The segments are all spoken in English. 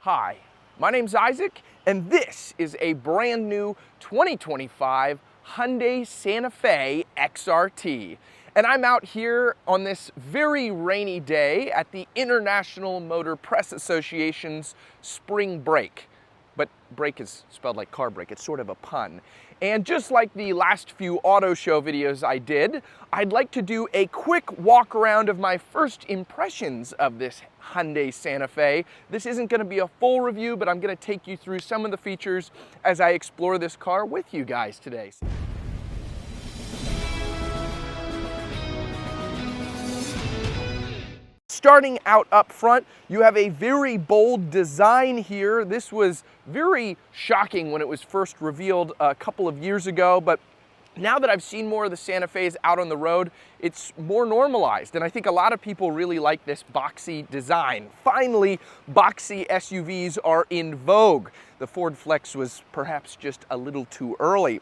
Hi, my name's Isaac, and this is a brand new 2025 Hyundai Santa Fe XRT. And I'm out here on this very rainy day at the International Motor Press Association's spring break. But break is spelled like car break, it's sort of a pun. And just like the last few auto show videos I did, I'd like to do a quick walk around of my first impressions of this Hyundai Santa Fe. This isn't going to be a full review, but I'm going to take you through some of the features as I explore this car with you guys today. Starting out up front, you have a very bold design here. This was very shocking when it was first revealed a couple of years ago, but now that I've seen more of the Santa Fe's out on the road, it's more normalized, and I think a lot of people really like this boxy design. Finally, boxy SUVs are in vogue. The Ford Flex was perhaps just a little too early.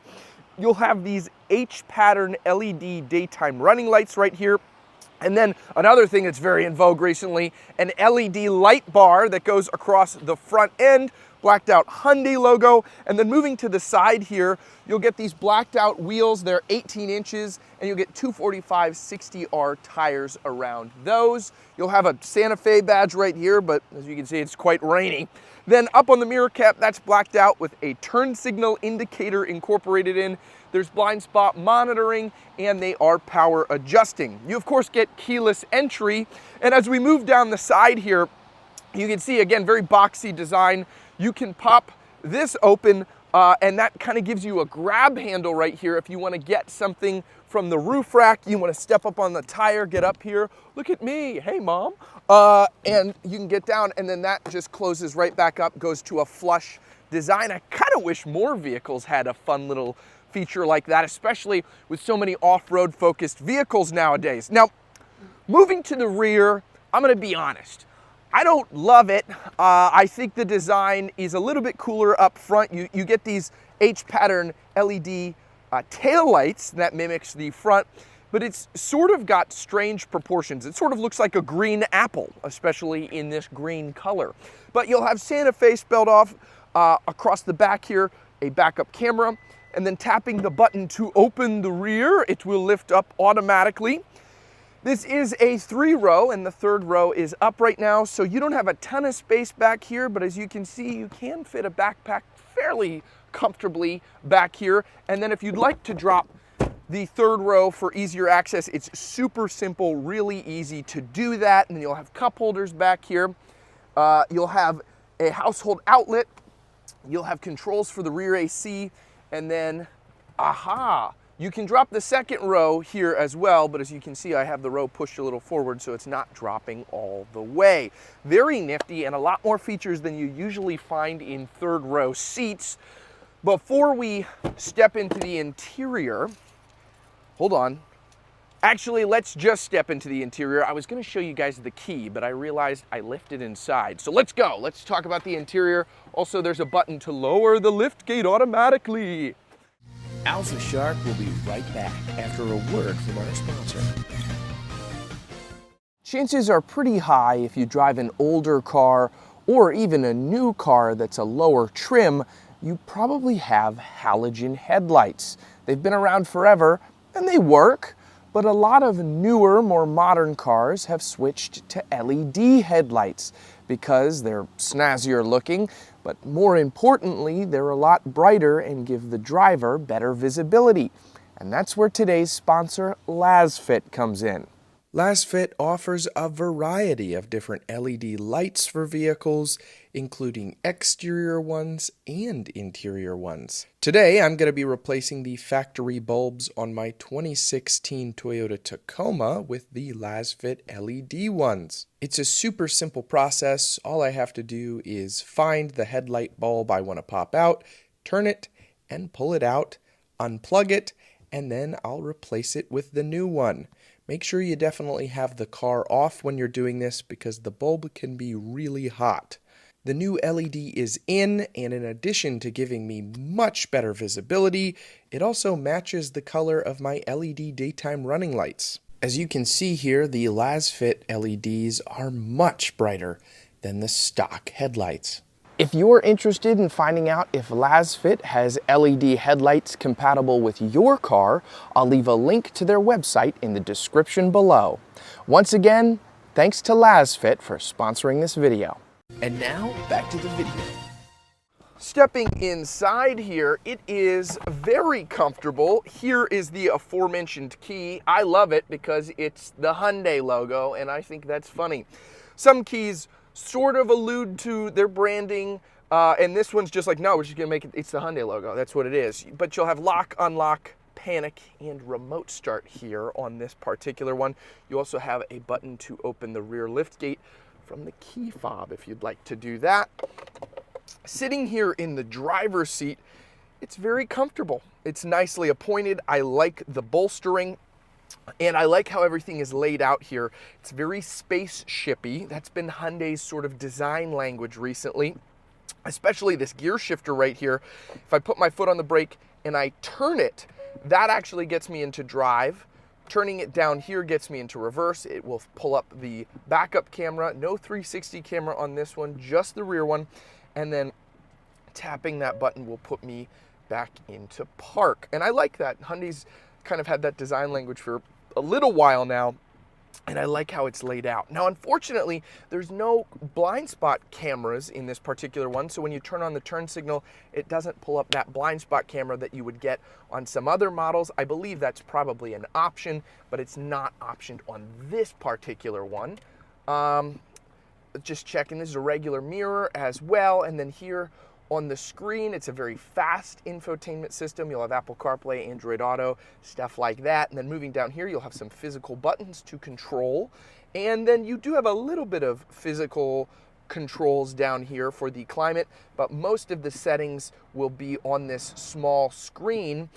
You'll have these H-pattern LED daytime running lights right here. And then another thing that's very in vogue recently, an LED light bar that goes across the front end, blacked out Hyundai logo. And then moving to the side here, you'll get these blacked out wheels. They're 18 inches, and you'll get 245 60R tires around those. You'll have a Santa Fe badge right here, but as you can see, it's quite rainy. Then up on the mirror cap, that's blacked out with a turn signal indicator incorporated in. There's blind spot monitoring, and they are power adjusting. You of course get keyless entry, and as we move down the side here, you can see again, very boxy design. You can pop this open, and that kind of gives you a grab handle right here if you want to get something from the roof rack. You want to step up on the tire, get up here, look at me, hey mom, and you can get down, and then that just closes right back up, goes to a flush design. I kind of wish more vehicles had a fun little feature like that, especially with so many off-road focused vehicles nowadays. Now, moving to the rear, I'm going to be honest. I don't love it. I think the design is a little bit cooler up front. You get these H-pattern LED tail lights that mimics the front, but it's sort of got strange proportions. It sort of looks like a green apple, especially in this green color. But you'll have Santa Fe spelled off across the back here, a backup camera, and then tapping the button to open the rear, it will lift up automatically. This is a 3-row, and the 3rd row is up right now, so you don't have a ton of space back here, but as you can see, you can fit a backpack fairly comfortably back here. And then if you'd like to drop the 3rd row for easier access, it's super simple, really easy to do that. And then you'll have cup holders back here. You'll have a household outlet. You'll have controls for the rear AC. And then, you can drop the 2nd row here as well, but as you can see, I have the row pushed a little forward, so it's not dropping all the way. Very nifty, and a lot more features than you usually find in 3rd row seats. Before we step into the interior, hold on. Actually, let's just step into the interior. I was gonna show you guys the key, but I realized I left it inside. So let's go, let's talk about the interior. Also, there's a button to lower the lift gate automatically. Alpha Shark will be right back after a word from our sponsor. Chances are pretty high if you drive an older car or even a new car that's a lower trim, you probably have halogen headlights. They've been around forever and they work, but a lot of newer, more modern cars have switched to LED headlights because they're snazzier looking, but more importantly, they're a lot brighter and give the driver better visibility. And that's where today's sponsor, LazFit, comes in. LazFit offers a variety of different LED lights for vehicles, including exterior ones and interior ones. Today, I'm going to be replacing the factory bulbs on my 2016 Toyota Tacoma with the LazFit LED ones. It's a super simple process. All I have to do is find the headlight bulb I want to pop out, turn it, and pull it out, unplug it, and then I'll replace it with the new one. Make sure you definitely have the car off when you're doing this because the bulb can be really hot. The new LED is in, and in addition to giving me much better visibility, it also matches the color of my LED daytime running lights. As you can see here, the LazFit LEDs are much brighter than the stock headlights. If you're interested in finding out if LazFit has LED headlights compatible with your car, I'll leave a link to their website in the description below. Once again, thanks to LazFit for sponsoring this video. And now, back to the video. Stepping inside here, it is very comfortable. Here is the aforementioned key. I love it because it's the Hyundai logo, and I think that's funny. Some keys sort of allude to their branding, and this one's just like, no, we're just gonna make it, it's the Hyundai logo, that's what it is. But you'll have lock, unlock, panic, and remote start here on this particular one. You also have a button to open the rear lift gate from the key fob if you'd like to do that. Sitting here in the driver's seat, it's very comfortable. It's nicely appointed. I like the bolstering. And I like how everything is laid out here. It's very spaceshipy. That's been Hyundai's sort of design language recently, especially this gear shifter right here. If I put my foot on the brake and I turn it, that actually gets me into drive. Turning it down here gets me into reverse. It will pull up the backup camera. No 360 camera on this one, just the rear one. And then tapping that button will put me back into park. And I like that. Hyundai's kind of had that design language for a little while now, and I like how it's laid out. Now, unfortunately, there's no blind spot cameras in this particular one, so when you turn on the turn signal, it doesn't pull up that blind spot camera that you would get on some other models. I believe that's probably an option, but it's not optioned on this particular one. Just checking, this is a regular mirror as well, and then here on the screen, it's a very fast infotainment system. You'll have Apple CarPlay, Android Auto, stuff like that. And then moving down here, you'll have some physical buttons to control. And then you do have a little bit of physical controls down here for the climate, but most of the settings will be on this small screen.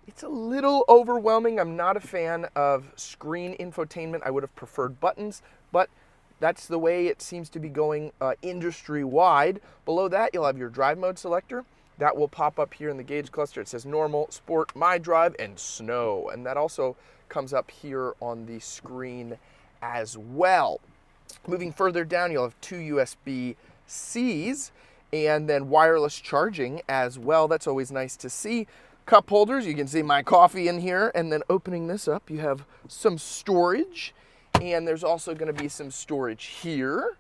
It's a little overwhelming. I'm not a fan of screen infotainment. I would have preferred buttons, but that's the way it seems to be going industry-wide. Below that, you'll have your drive mode selector. That will pop up here in the gauge cluster. It says normal, sport, my drive, and snow. And that also comes up here on the screen as well. Moving further down, you'll have two USB-Cs and then wireless charging as well. That's always nice to see. Cup holders, you can see my coffee in here. And then opening this up, you have some storage. And there's also going to be some storage here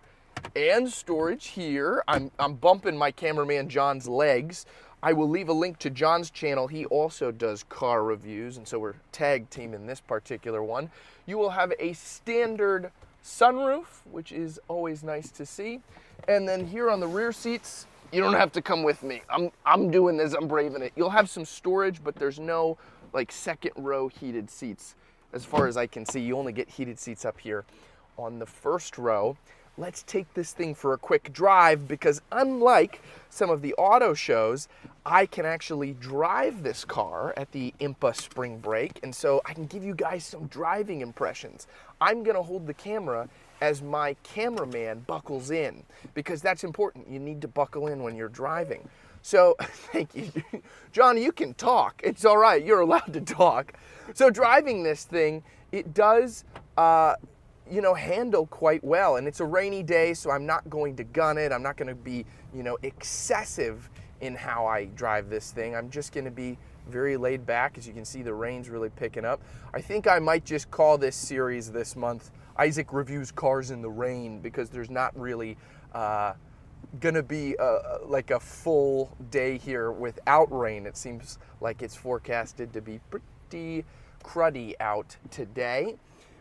and storage here. I'm bumping my cameraman John's legs. I will leave a link to John's channel. He also does car reviews, and so we're tag team in this particular one. You will have a standard sunroof, which is always nice to see. And then here on the rear seats, you don't have to come with me. I'm doing this, I'm braving it. You'll have some storage, but there's no like second row heated seats. As far as I can see, you only get heated seats up here on the first row. Let's take this thing for a quick drive because unlike some of the auto shows, I can actually drive this car at the IMPA spring brake, and so I can give you guys some driving impressions. I'm gonna hold the camera as my cameraman buckles in because that's important. You need to buckle in when you're driving. So, thank you. John, you can talk. It's all right. You're allowed to talk. So driving this thing, it does, handle quite well. And it's a rainy day, so I'm not going to gun it. I'm not going to be, excessive in how I drive this thing. I'm just going to be very laid back. As you can see, the rain's really picking up. I think I might just call this series this month Isaac Reviews Cars in the Rain because there's not really gonna be like a full day here without rain. It seems like it's forecasted to be pretty cruddy out today.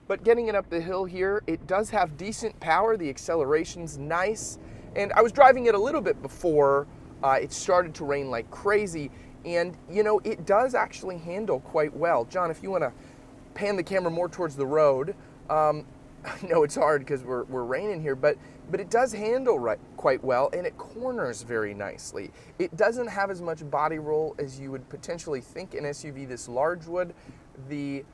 But getting it up the hill here, it does have decent power. The acceleration's nice. And I was driving it a little bit before it started to rain like crazy. And it does actually handle quite well. John, if you wanna pan the camera more towards the road, I know it's hard because we're raining here, but it does handle quite well, and it corners very nicely. It doesn't have as much body roll as you would potentially think an SUV this large would. The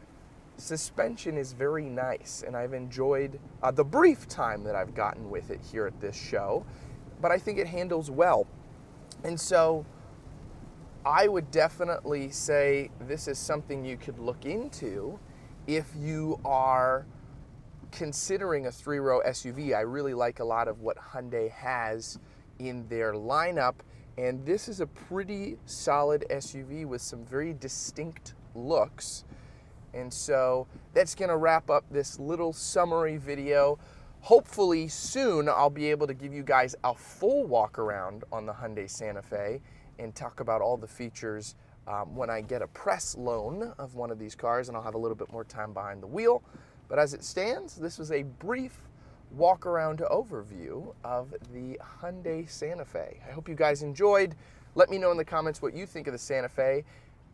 suspension is very nice, and I've enjoyed the brief time that I've gotten with it here at this show, but I think it handles well. And so I would definitely say this is something you could look into if you are considering a three-row SUV. I really like a lot of what Hyundai has in their lineup. And this is a pretty solid SUV with some very distinct looks. And so that's going to wrap up this little summary video. Hopefully soon I'll be able to give you guys a full walk around on the Hyundai Santa Fe and talk about all the features when I get a press loan of one of these cars, and I'll have a little bit more time behind the wheel. But as it stands, this was a brief walk around overview of the Hyundai Santa Fe. I hope you guys enjoyed. Let me know in the comments what you think of the Santa Fe.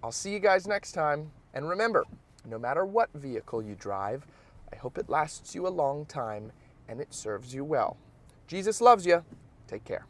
I'll see you guys next time. And remember, no matter what vehicle you drive, I hope it lasts you a long time and it serves you well. Jesus loves you. Take care.